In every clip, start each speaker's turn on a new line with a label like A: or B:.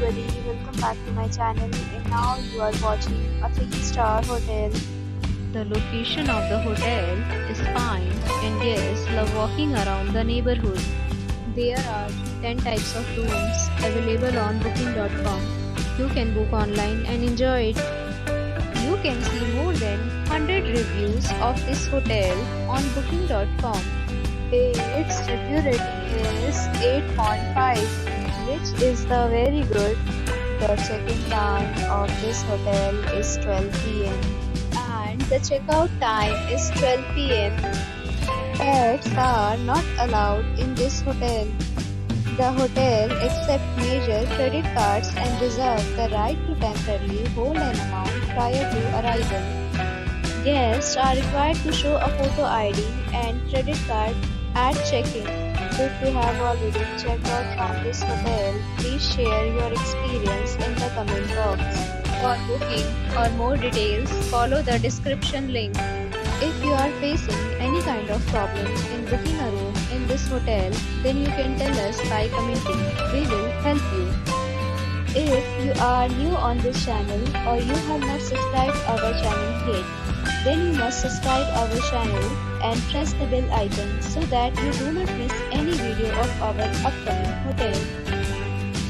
A: everybody, welcome back to my channel and now you are watching a 3-star hotel.
B: The location of the hotel is fine and guests love walking around the neighborhood. There are 10 types of rooms available on booking.com. You can book online and enjoy it. You can see more than 100 reviews of this hotel on booking.com.
A: Its review rating is 8.5, which is the very good. The check-in time of this hotel is 12 p.m. and the checkout time is 12 p.m. Pets are not allowed in this hotel. The hotel accepts major credit cards and reserves the right to temporarily hold an amount prior to arrival. Guests are required to show a photo ID and credit card at check-in. If you have already checked out from this hotel, please share your experience in the comment box.
B: For booking or more details, follow the description link.
A: If you are facing any kind of problem in booking a room in this hotel, then you can tell us by commenting. We will help you. If you are new on this channel or you have not subscribed our channel yet, then you must subscribe our channel and press the bell icon so that you do not miss any video of our upcoming hotel.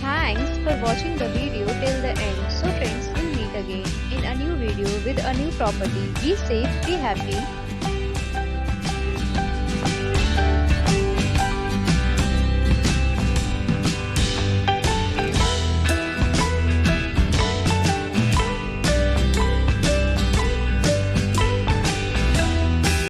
B: Thanks for watching the video till the end. So friends, we'll meet again in a new video with a new property. Be safe, be happy.